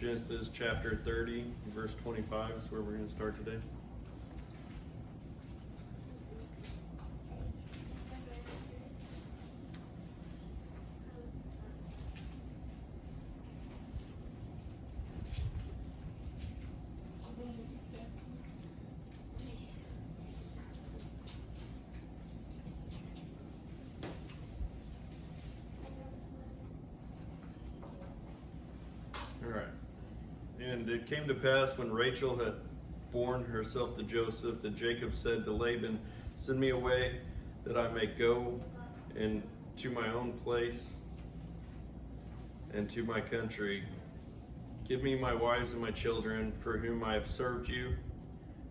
Genesis chapter 30, verse 25 is where we're going to start today. All right. And it came to pass when Rachel had borne herself to Joseph that Jacob said to Laban, "Send me away that I may go and to my own place and to my country. Give me my wives and my children for whom I have served you,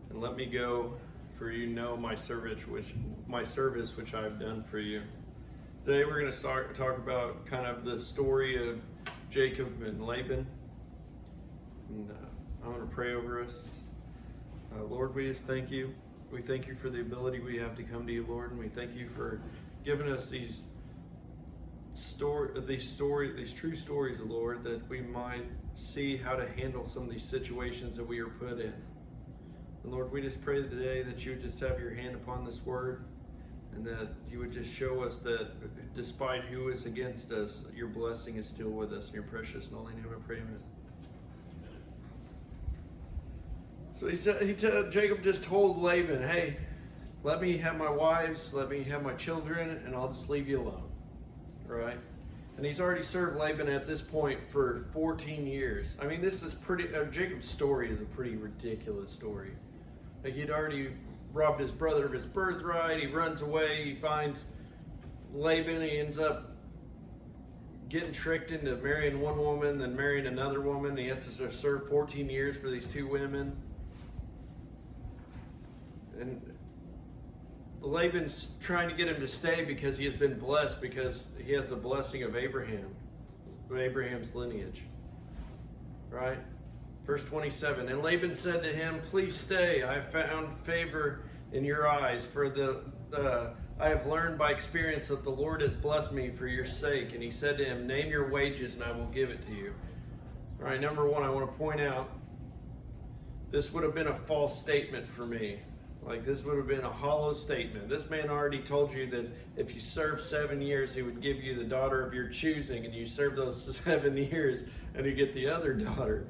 and let me go, for you know my service which I have done for you." Today we're going to talk about kind of the story of Jacob and Laban. And I'm going to pray over us. Lord, we just thank you. We thank you for the ability we have to come to you, Lord, and we thank you for giving us these true stories, Lord, that we might see how to handle some of these situations that we are put in. And Lord, we just pray today that you would just have your hand upon this word, and that you would just show us that despite who is against us, your blessing is still with us. In your precious and holy name I pray, amen. So Jacob just told Laban, "Hey, let me have my wives, let me have my children, and I'll just leave you alone." Right? And he's already served Laban at this point for 14 years. I mean, this is Jacob's story is a pretty ridiculous story. Like, he'd already robbed his brother of his birthright. He runs away. He finds Laban. He ends up getting tricked into marrying one woman, then marrying another woman. He had to serve 14 years for these two women. And Laban's trying to get him to stay because he has been blessed, because he has the blessing of Abraham's lineage. Right? Verse 27, and Laban said to him, "Please stay. I have found favor in your eyes, for I have learned by experience that the Lord has blessed me for your sake." And he said to him, "Name your wages and I will give it to you." All right, number one, I want to point out, this would have been a false statement for me. Like, this would have been a hollow statement. This man already told you that if you serve 7 years, he would give you the daughter of your choosing, and you serve those 7 years and you get the other daughter.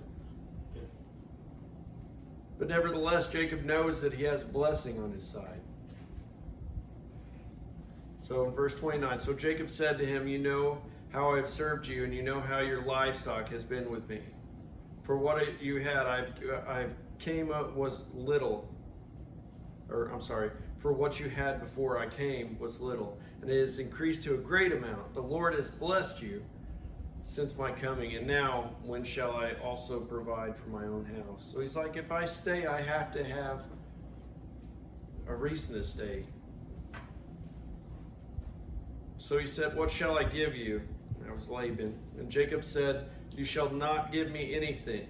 But nevertheless, Jacob knows that he has blessing on his side. So in verse 29, so Jacob said to him, "You know how I have served you, and you know how your livestock has been with me. For what you had, I came up was little. For what you had before I came was little, and it has increased to a great amount. The Lord has blessed you since my coming, and now when shall I also provide for my own house?" So he's like, if I stay, I have to have a reason to stay. So he said, "What shall I give you?" That was Laban. And Jacob said, "You shall not give me anything.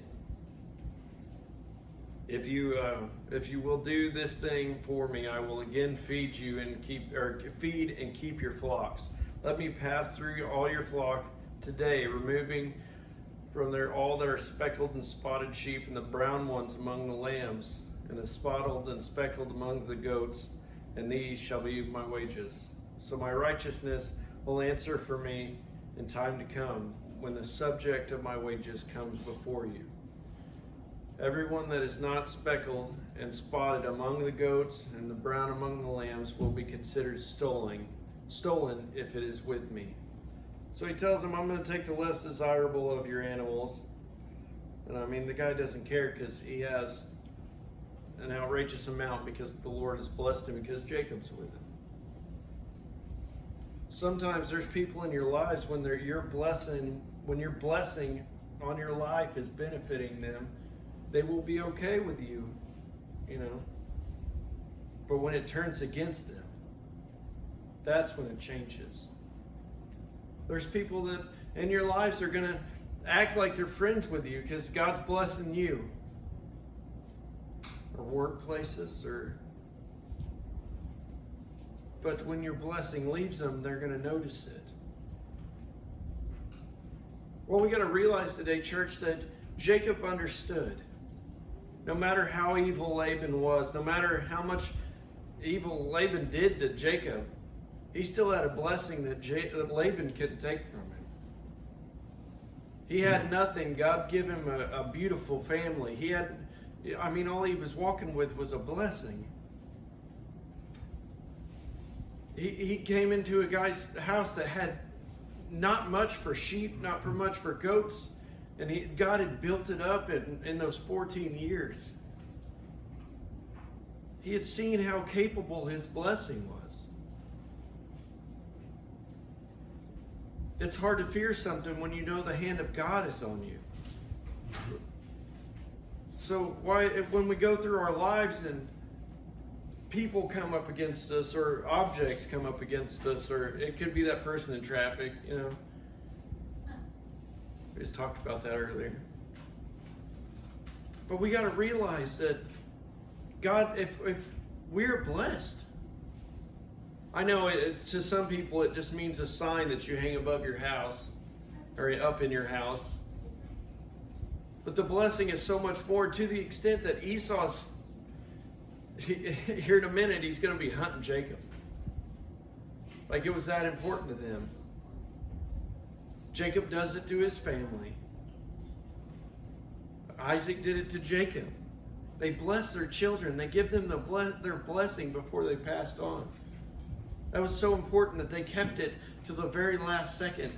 If you will do this thing for me, I will again feed and keep your flocks. Let me pass through all your flock today, removing from there all that are speckled and spotted sheep, and the brown ones among the lambs, and the spotted and speckled among the goats, and these shall be my wages. So my righteousness will answer for me in time to come, when the subject of my wages comes before you. Everyone that is not speckled and spotted among the goats and the brown among the lambs will be considered stolen if it is with me." So he tells him, "I'm going to take the less desirable of your animals." And I mean, the guy doesn't care because he has an outrageous amount, because the Lord has blessed him, because Jacob's with him. Sometimes there's people in your lives when your blessing on your life is benefiting them, they will be okay with you, But when it turns against them, that's when it changes. There's people that in your lives are going to act like they're friends with you because God's blessing you. Or workplaces, but when your blessing leaves them, they're going to notice it. Well, we got to realize today, church, that Jacob understood. No matter how evil Laban was, no matter how much evil Laban did to Jacob, he still had a blessing that Laban couldn't take from him. He had nothing. God gave him a beautiful family. All he was walking with was a blessing. He came into a guy's house that had not much for sheep, not for much for goats, and God had built it up in those 14 years. He had seen how capable his blessing was. It's hard to fear something when you know the hand of God is on you. So when we go through our lives and people come up against us or objects come up against us, or it could be that person in traffic, we just talked about that earlier. But we got to realize that God, if we're blessed, I know to some people it just means a sign that you hang above your house or up in your house. But the blessing is so much more, to the extent that Esau's, here in a minute, he's going to be hunting Jacob. Like it was that important to them. Jacob does it to his family. Isaac did it to Jacob. They bless their children. They give them their blessing before they passed on. That was so important that they kept it to the very last second.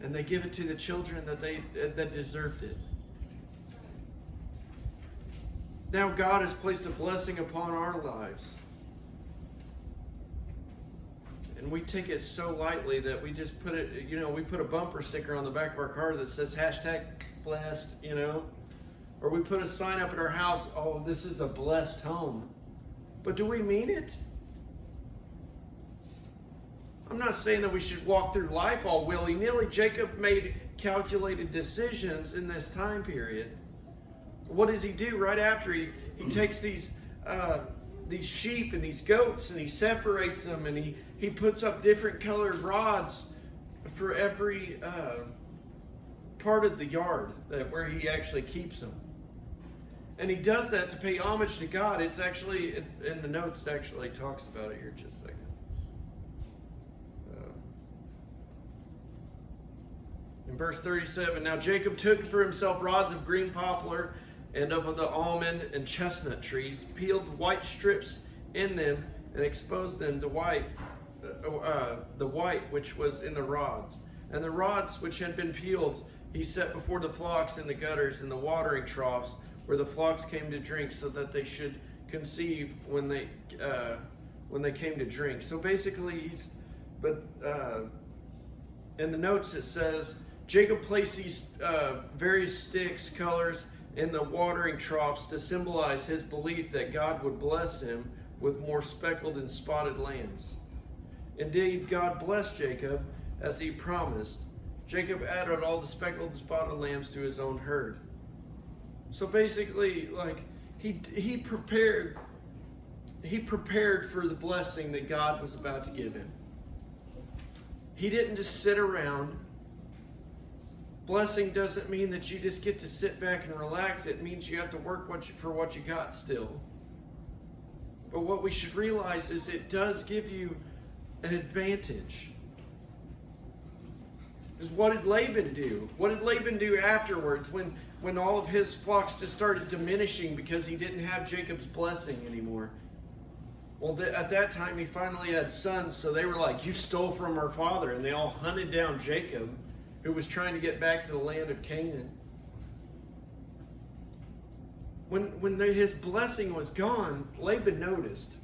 And they give it to the children that deserved it. Now God has placed a blessing upon our lives. And we take it so lightly that we just put it, we put a bumper sticker on the back of our car that says #blessed, Or we put a sign up at our house, oh, this is a blessed home. But do we mean it? I'm not saying that we should walk through life all willy-nilly. Jacob made calculated decisions in this time period. What does he do right after he takes these sheep and these goats and he separates them and he puts up different colored rods for every part of the yard where he actually keeps them. And he does that to pay homage to God. It's actually, in the notes, it actually talks about it here just a second. In verse 37, now Jacob took for himself rods of green poplar and of the almond and chestnut trees, peeled white strips in them, and exposed them to the white which was in the rods. And the rods which had been peeled he set before the flocks in the gutters and the watering troughs where the flocks came to drink, so that they should conceive when they came to drink. So basically, in the notes it says, Jacob placed these various sticks, colors, in the watering troughs to symbolize his belief that God would bless him with more speckled and spotted lambs. Indeed, God blessed Jacob as he promised. Jacob added all the speckled and spotted lambs to his own herd. So basically, he prepared for the blessing that God was about to give him. He didn't just sit around. Blessing doesn't mean that you just get to sit back and relax. It means you have to work for what you got still. But what we should realize is it does give you an advantage. Because what did Laban do? What did Laban do afterwards when all of his flocks just started diminishing because he didn't have Jacob's blessing anymore? Well, at that time he finally had sons, so they were like, you stole from our father, and they all hunted down Jacob, who was trying to get back to the land of Canaan. When his blessing was gone, Laban noticed.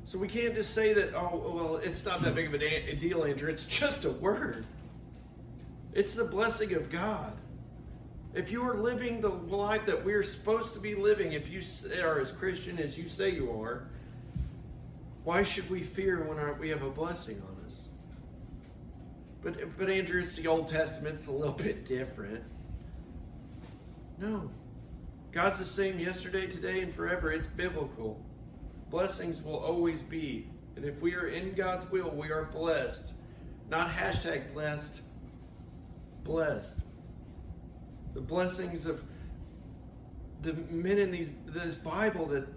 So we can't just say that, oh, well, it's not that big of a deal, Andrew. It's just a word. It's the blessing of God. If you are living the life that we're supposed to be living, if you are as Christian as you say you are, why should we fear when we have a blessing on us? But Andrew, it's the Old Testament. It's a little bit different. No. God's the same yesterday, today, and forever. It's biblical. Blessings will always be. And if we are in God's will, we are blessed. Not #blessed. Blessed. blessings of the men in this Bible that,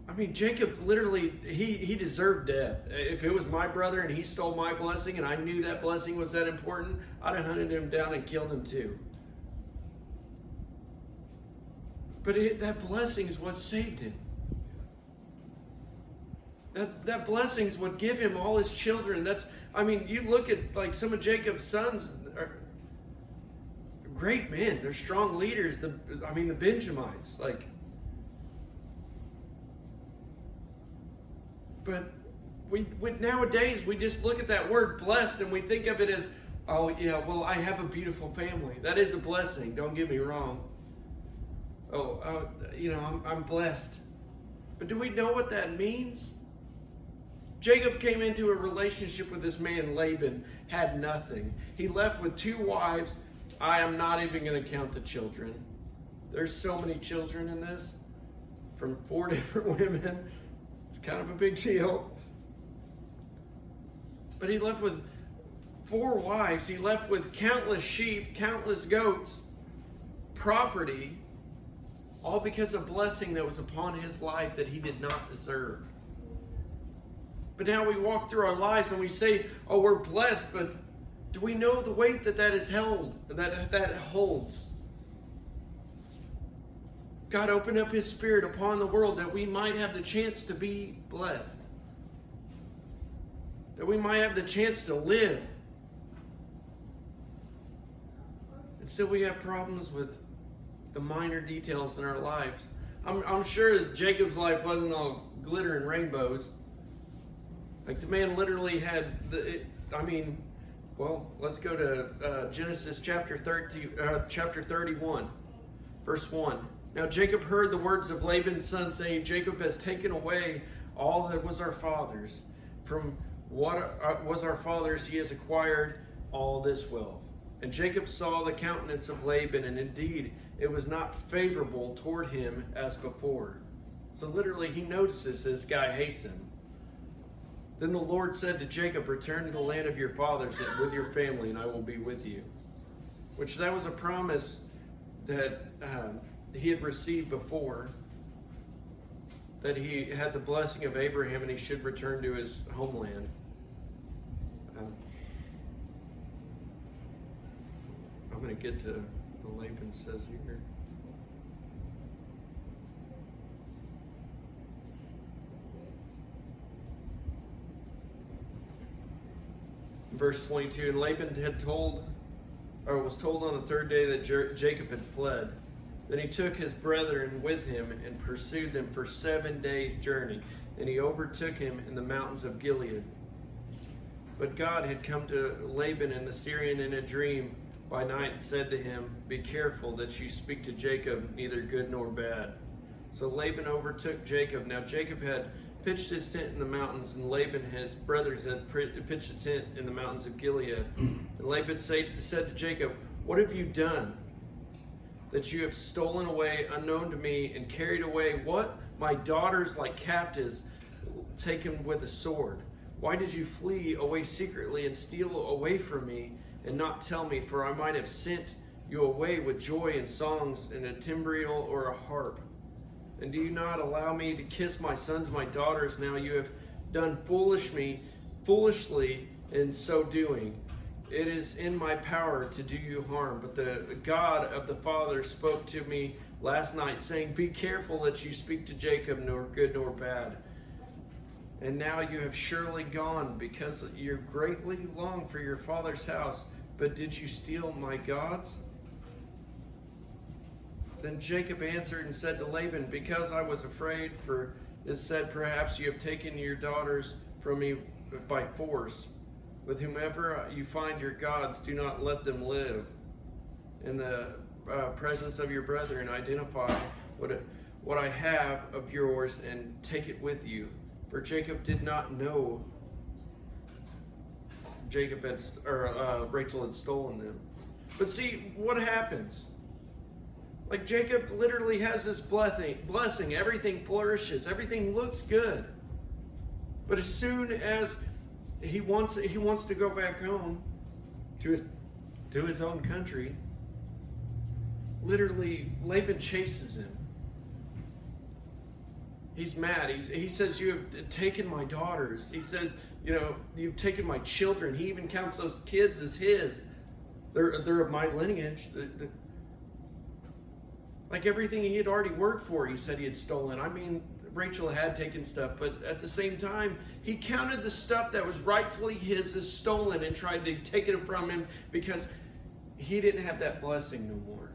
I mean, Jacob literally, he deserved death. If it was my brother and he stole my blessing and I knew that blessing was that important, I'd have hunted him down and killed him too. But that blessing is what saved him. That blessings would give him all his children. You look at like some of Jacob's sons are great men. They're strong leaders. The Benjamites. But nowadays we just look at that word blessed and we think of it as, oh yeah, well, I have a beautiful family. That is a blessing. Don't get me wrong. I'm blessed. But do we know what that means? Jacob came into a relationship with this man, Laban, had nothing. He left with 2 wives. I am not even going to count the children. There's so many children in this, from 4 different women. It's kind of a big deal. But he left with 4 wives. He left with countless sheep, countless goats, property, all because of blessing that was upon his life that he did not deserve. But now we walk through our lives and we say, oh, we're blessed, but do we know the weight that is held, that holds? God opened up his Spirit upon the world that we might have the chance to be blessed. That we might have the chance to live. And still we have problems with the minor details in our lives. I'm sure that Jacob's life wasn't all glitter and rainbows. Like the man literally had let's go to Genesis chapter 31, verse 1. Now Jacob heard the words of Laban's son saying, Jacob has taken away all that was our father's. From what was our father's, he has acquired all this wealth. And Jacob saw the countenance of Laban, and indeed it was not favorable toward him as before. So literally he notices this guy hates him. Then the Lord said to Jacob, return to the land of your fathers with your family, and I will be with you. Which that was a promise that he had received before, that he had the blessing of Abraham and he should return to his homeland. I'm going to get to what Laban says here. Verse 22, and Laban was told on the 3rd day that Jacob had fled. Then he took his brethren with him and pursued them for 7 days' journey. And he overtook him in the mountains of Gilead. But God had come to Laban and the Syrian in a dream by night and said to him, be careful that you speak to Jacob neither good nor bad. So Laban overtook Jacob. Now Jacob had pitched his tent in the mountains, and Laban, his brothers, had pitched a tent in the mountains of Gilead. And Laban said to Jacob, what have you done? That you have stolen away unknown to me and carried away what? My daughters like captives taken with a sword. Why did you flee away secretly and steal away from me and not tell me? For I might have sent you away with joy and songs and a timbrel or a harp. And do you not allow me to kiss my sons, my daughters? Now you have done foolishly in so doing. It is in my power to do you harm. But the God of the Father spoke to me last night, saying, be careful that you speak to Jacob, nor good nor bad. And now you have surely gone, because you greatly long for your father's house. But did you steal my gods? Then Jacob answered and said to Laban, because I was afraid, for it said, perhaps you have taken your daughters from me by force. With whomever you find your gods, do not let them live. In the presence of your brethren, identify what I have of yours and take it with you. For Jacob did not know Rachel had stolen them. But see, what happens? Like Jacob literally has this blessing. Everything flourishes. Everything looks good. But as soon as he wants to go back home to his own country, literally, Laban chases him. He's mad. He says, you have taken my daughters. He says, you've taken my children. He even counts those kids as his. They're of my lineage. Like everything he had already worked for, he said he had stolen. I mean, Rachel had taken stuff, but at the same time, he counted the stuff that was rightfully his as stolen and tried to take it from him because he didn't have that blessing no more.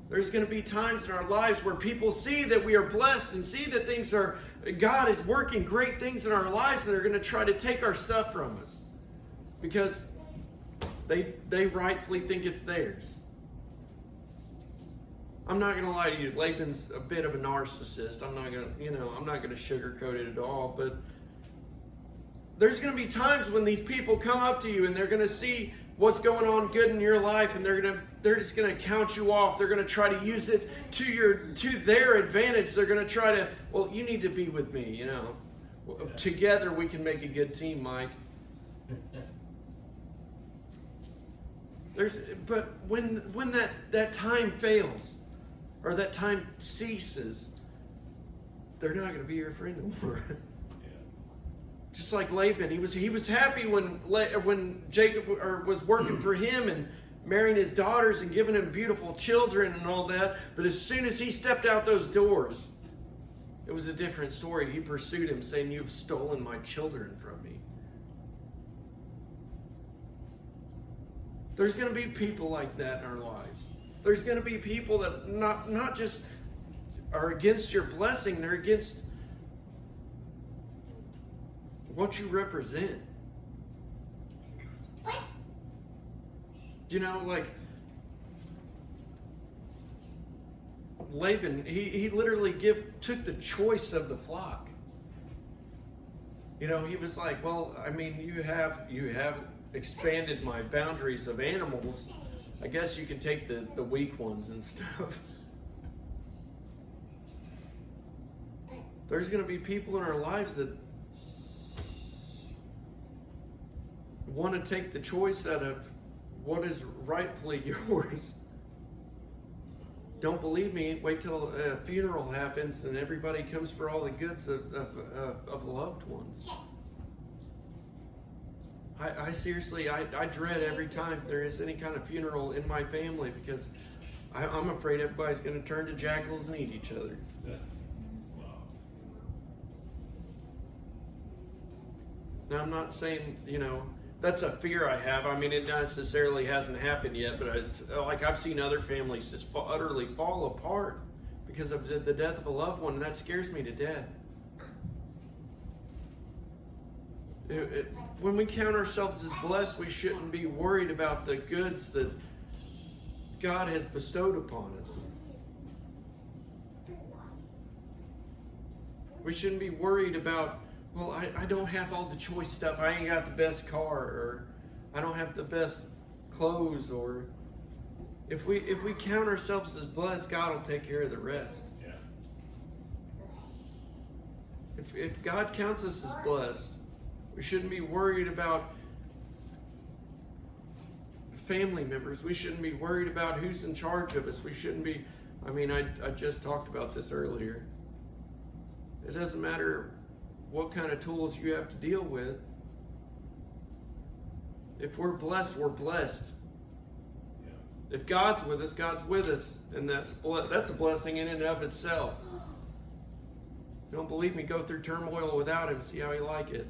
There's going to be times in our lives where people see that we are blessed and see that God is working great things in our lives, and they're going to try to take our stuff from us because they rightfully think it's theirs. I'm not going to lie to you. Laban's a bit of a narcissist. I'm not going to sugarcoat it at all, but there's going to be times when these people come up to you and they're going to see what's going on good in your life, and they're just going to count you off. They're going to try to use it to their advantage. They're going to try to, well, you need to be with me, Together we can make a good team, Mike. But when that time fails or that time ceases, they're not going to be your friend anymore. Just like Laban, he was happy when Jacob was working for him and marrying his daughters and giving him beautiful children and all that. But as soon as he stepped out those doors, it was a different story. He pursued him, saying, "You've stolen my children from me." There's going to be people like that in our lives. There's going to be people that not just are against your blessing, they're against what you represent. Like Laban, he literally took the choice of the flock. He was like, well, I mean, you have expanded my boundaries of animals. I guess you can take the weak ones and stuff. There's going to be people in our lives that want to take the choice out of what is rightfully yours. Don't believe me? Wait till a funeral happens and everybody comes for all the goods of loved ones. I seriously, I dread every time there is any kind of funeral in my family because I'm afraid everybody's going to turn to jackals and eat each other. Now, I'm not saying, that's a fear I have. I mean, it necessarily hasn't happened yet, but it's like I've seen other families just utterly fall apart because of the death of a loved one, and that scares me to death. When we count ourselves as blessed, we shouldn't be worried about the goods that God has bestowed upon us. We shouldn't be worried about, well, I don't have all the choice stuff. I ain't got the best car, or I don't have the best clothes, or if we count ourselves as blessed, God will take care of the rest. Yeah. If God counts us as blessed, we shouldn't be worried about family members. We shouldn't be worried about who's in charge of us. We shouldn't be, I just talked about this earlier. It doesn't matter what kind of tools you have to deal with. If we're blessed, we're blessed. Yeah. If God's with us, God's with us. And that's a blessing in and of itself. If you don't believe me, go through turmoil without Him, see how you like it.